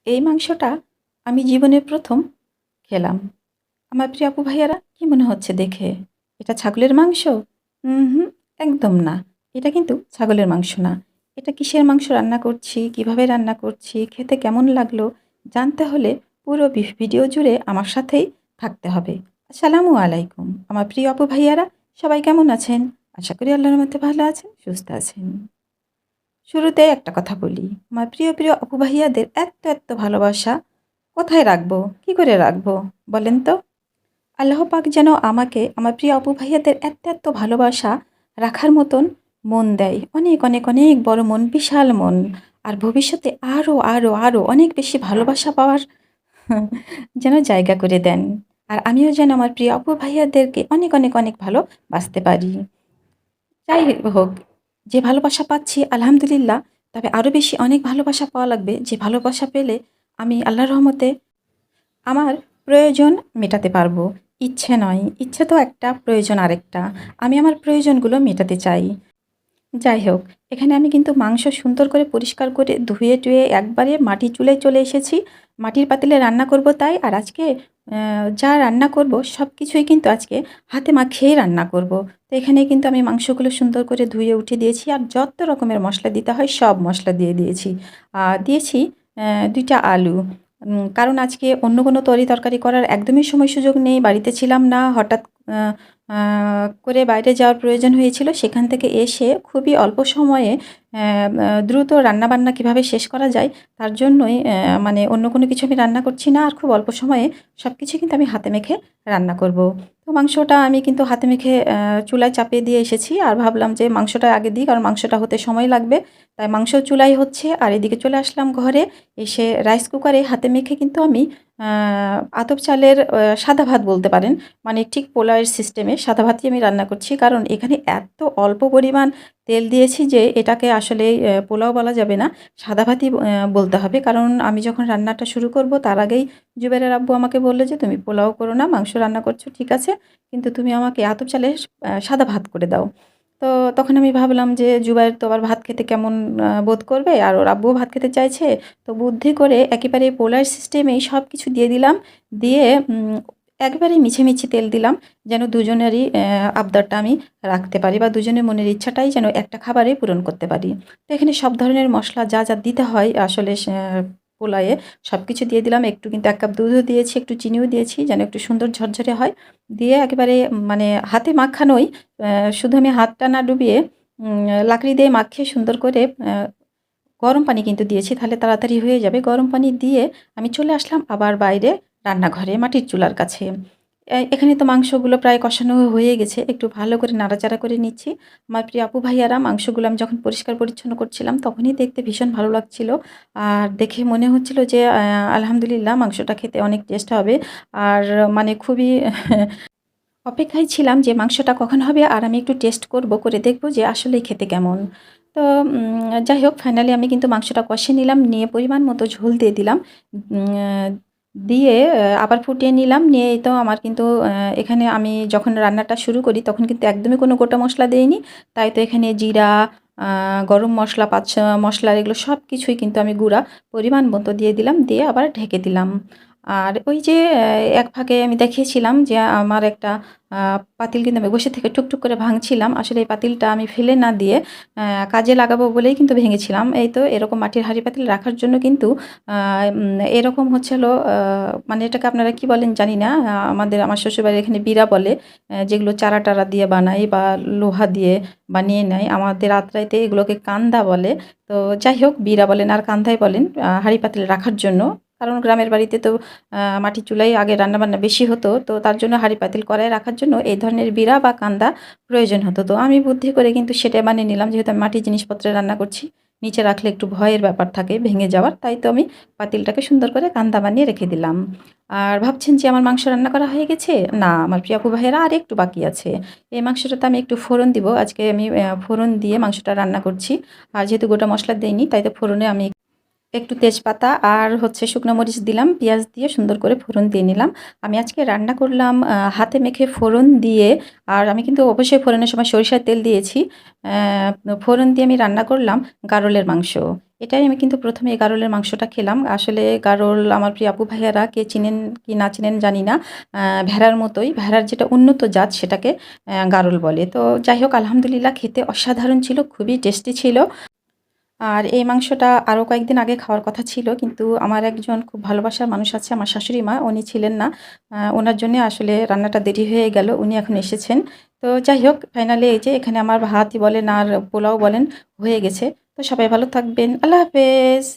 এই মাংসটা আমি জীবনে প্রথম খেলাম। আমার প্রিয় আপু ভাইয়ারা, কি মনে হচ্ছে দেখে? এটা ছাগলের মাংস? হুম, একদম না। এটা কিন্তু ছাগলের মাংস না। এটা কিসের মাংস রান্না করছি, কিভাবে রান্না করছি, খেতে কেমন লাগলো জানতে হলে পুরো ভিডিও জুড়ে আমার সাথেই থাকতে হবে। আসসালামু আলাইকুম। আমার প্রিয় আপু ভাইয়ারা, সবাই কেমন আছেন? আশা করি আল্লাহর মধ্যে ভালো আছেন, সুস্থ আছেন। শুরুতে একটা কথা বলি, আমার প্রিয় আপু ভাইয়াদের এত ভালোবাসা কোথায় রাখবো? কি করে রাখবো? বলেন তো? আল্লাহ পাক যেন আমাকে আমার প্রিয় আপু ভাইয়াদের এত ভালোবাসা রাখার মতন মন দেয়। অনেক বড় মন, বিশাল মন। আর ভবিষ্যতে আরো অনেক বেশি ভালোবাসা পাওয়ার যেন জায়গা করে দেন। আর আমিও যেন আমার প্রিয় আপু ভাইয়াদেরকে অনেক ভালোবাসতে পারি। যাই হোক, যে ভালোবাসা পাচ্ছি আলহামদুলিল্লাহ, তবে আরো বেশি অনেক ভালোবাসা পাওয়া লাগবে। যে ভালোবাসা পেলে আমি আল্লাহর রহমতে আমার প্রয়োজন মেটাতে পারবো। ইচ্ছে নয়, ইচ্ছে তো একটা, প্রয়োজন আরেকটা। আমি আমার প্রয়োজনগুলো মেটাতে চাই। যাই হোক, এখানে আমি কিন্তু মাংস সুন্দর করে পরিষ্কার করে ধুয়ে-টুয়ে একবারে মাটির চুলায় চলে এসেছি। মাটির পাতিলে রান্না করব তাই। আর আজকে যা রান্না করব সবকিছুই কিন্তু আজকে হাতে মাখিয়েই রান্না করব। তো এখানে কিন্তু আমি মাংসগুলো সুন্দর করে ধুয়ে উঠিয়ে দিয়েছি। আর যত রকমের মসলা দিতে হয় সব মসলা দিয়ে দিয়েছি। দিয়েছি ২ টা আলু। কারণ আজকে অন্য কোনো তরকারি করার একদমই সময় সুযোগ নেই। বাড়িতে ছিলাম না। হঠাৎ আ আ করে বাইরে যাওয়ার প্রয়োজন হয়েছিল। সেখান থেকে এসে খুবই অল্প সময়ে অ্যা দ্রুত রান্নাবান্না কিভাবে শেষ করা যায় তার জন্যই মানে অন্য কোনো কিছু আমি রান্না করছি না। আর খুব অল্প সময়ে সবকিছু কিন্তু আমি হাতে মেখে রান্না করব। তো মাংসটা আমি কিন্তু হাতে মেখে চুলায় চাপিয়ে দিয়ে এসেছি। আর ভাবলাম যে মাংসটা আগে দিই, কারণ মাংসটা হতে সময় লাগবে। তাই মাংস চুলায় হচ্ছে আর এদিকে চলে আসলাম ঘরে। এসে রাইস কুকারে হাতে মেখে কিন্তু আমি আ আতপ চালের সাদা ভাত বলতে পারেন। মানে ঠিক পোলাওয়ের সিস্টেমে সাদা ভাতই আমি রান্না করছি। কারণ এখানে এত অল্প পরিমাণ তেল দিয়েছি যে এটাকে আসলে পোলাও বলা যাবে না। সাদা ভাতই বলতে হবে। কারণ আমি যখন রান্নাটা শুরু করব তার আগেই জুবাইরের আব্বু আমাকে বলল যে, "তুমি পোলাও করো না, মাংস রান্না করছো ঠিক আছে। কিন্তু তুমি আমাকে আতপ চালের সাদা ভাত করে দাও।" তো তখন আমি ভাবলাম যে জুবাইর তো আবার ভাত খেতে কেমন বোধ করবে। আর ওর আব্বুও ভাত খেতে চাইছে। তো বুদ্ধি করে একেবারে পোলার সিস্টেমেই সবকিছু দিয়ে দিলাম। দিয়ে একেবারে মিছে তেল দিলাম, যেন দুজনেরই আবদারটা আমি রাখতে পারি বা দুজনের মনের ইচ্ছাটাই যেন একটা খাবারে পূরণ করতে পারি। তো এখানে সব ধরনের মসলা যা দিতে হয় আসলে পোলায়ে সবকিছু দিয়ে দিলাম। একটু কিন্তু ১ কাপ দুধও দিয়েছি, একটু চিনিও দিয়েছি যেন একটু সুন্দর ঝরঝরে হয়। দিয়ে একেবারে মানে হাতে মাখানোই, শুধু আমি হাতটা না ডুবিয়ে লাকড়ি দিয়ে মাখিয়ে সুন্দর করে গরম পানি কিন্তু দিয়েছি, তাহলে তাড়াতাড়ি হয়ে যাবে। গরম পানি দিয়ে আমি চলে আসলাম আবার বাইরে রান্নাঘরে মাটির চুলার কাছে। এখানে তো মাংসগুলো প্রায় কষানো হয়ে গেছে। একটু ভালো করে নাড়াচাড়া করে নিচ্ছি। আমার প্রিয় আপু ভাইয়ারা, মাংসগুলো আমি যখন পরিষ্কার পরিচ্ছন্ন করছিলাম তখনই দেখতে ভীষণ ভালো লাগছিল। আর দেখে মনে হচ্ছিল যে আলহামদুলিল্লাহ মাংসটা খেতে অনেক টেস্ট হবে। আর মানে খুবই অপেক্ষায় ছিলাম যে মাংসটা কখন হবে আর আমি একটু টেস্ট করব, করে দেখব যে আসলেই খেতে কেমন। তো যাই হোক, ফাইনালি আমি কিন্তু মাংসটা কষে নিলাম, নিয়ে পরিমাণ মতো ঝোল দিয়ে দিলাম। দিয়ে আবার ফুটিয়ে নিলাম। নিয়ে এই তো আমার কিন্তু এখানে আমি যখন রান্নাটা শুরু করি তখন কিন্তু একদমই কোনো গোটা মসলা দেইনি। তাই তো এখানে জিরা, আ গরম মসলা, পাঁচ মসলা এগুলো সব কিছুই কিন্তু আমি গুঁড়া পরিমাণ মতো দিয়ে দিলাম। দিয়ে আবার ঢেকে দিলাম। আর ওই যে এক ফাঁকে আমি দেখিয়েছিলাম যে আমার একটা আ পাতিল কিন্তু আমি বসে থেকে টুকটুক করে ভাঙছিলাম। আসলে এই পাতিলটা আমি ফেলে না দিয়ে কাজে লাগাবো বলেই কিন্তু ভেঙেছিলাম। এই তো এরকম মাটির হাঁড়ি পাতিল রাখার জন্য কিন্তু আ এরকম হচ্ছে হলো মানে এটাকে আপনারা কি বলেন জানি না। আমার শ্বশুরবাড়ির এখানে বিরা বলে। যেগুলো চারা-টারা দিয়ে বানায় বা লোহা দিয়ে বানিয়ে নেয়। আমাদের আত্রাইতে এগুলোকে কান্দা বলে। তো যাই হোক, বিরা বলেন আর কান্দাই বলেন হাঁড়ি পাতিল রাখার জন্য। কারণ গ্রামের বাড়িতে তো মাটির চুলায় আগে রান্নাবান্না বেশি হতো। তো তার জন্য হাঁড়ি পাতিল কড়াই রাখার জন্য এই ধরনের বিরা বা কান্দা প্রয়োজন হতো। তো আমি বুদ্ধি করে কিন্তু সেটা বানিয়ে নিলাম। যেহেতু আমি মাটির জিনিসপত্রে রান্না করছি। নিচে রাখলে একটু ভয়ের ব্যাপার থাকে ভেঙে যাওয়ার। তাই তো আমি পাতিলটাকে সুন্দর করে কান্দা বানিয়ে রেখে দিলাম। আর ভাবছেন যে আমার মাংস রান্না করা হয়ে গেছে? না, আমার প্রিয় আপু ভাইয়েরা, আরেকটু বাকি আছে। এই মাংসটাতে আমি একটু ফোড়ন দিব। আজকে আমি ফোড়ন দিয়ে মাংসটা রান্না করছি। আর যেহেতু গোটা মসলা দেইনি তাই তো ফোড়নে আমি একটু তেজপাতা আর হচ্ছে শুকনো মরিচ দিলাম, পেঁয়াজ দিয়ে সুন্দর করে ফোড়ন দিয়ে নিলাম। আমি আজকে রান্না করলাম হাতে মেখে ফোড়ন দিয়ে। আর আমি কিন্তু অবশ্যই ফোড়নের সময় সরিষার তেল দিয়েছি। ফোড়ন দিয়ে আমি রান্না করলাম গারলের মাংস। এটাই আমি কিন্তু প্রথমে এই গারলের মাংসটা খেলাম। আসলে গারল আমার প্রিয় আপু ভাইয়ারা কে চিনেন কি না চিনেন জানি না। ভেড়ার মতোই, ভেড়ার যেটা উন্নত জাত সেটাকে গারল বলে। তো যাই হোক, আলহামদুলিল্লাহ খেতে অসাধারণ ছিল, খুবই টেস্টি ছিল। আর এই মাংসটা আরও কয়েকদিন আগে খাওয়ার কথা ছিল, কিন্তু আমার একজন খুব ভালোবাসার মানুষ আছে, আমার শাশুড়ি মা, উনি ছিলেন না। ওনার জন্যে আসলে রান্নাটা দেরি হয়ে গেল, উনি এখন এসেছেন। তো যাই হোক, ফাইনালি এই যে এখানে আমার ভাতই বলেন আর পোলাও বলেন হয়ে গেছে। তো সবাই ভালো থাকবেন। আল্লাহ হাফেজ।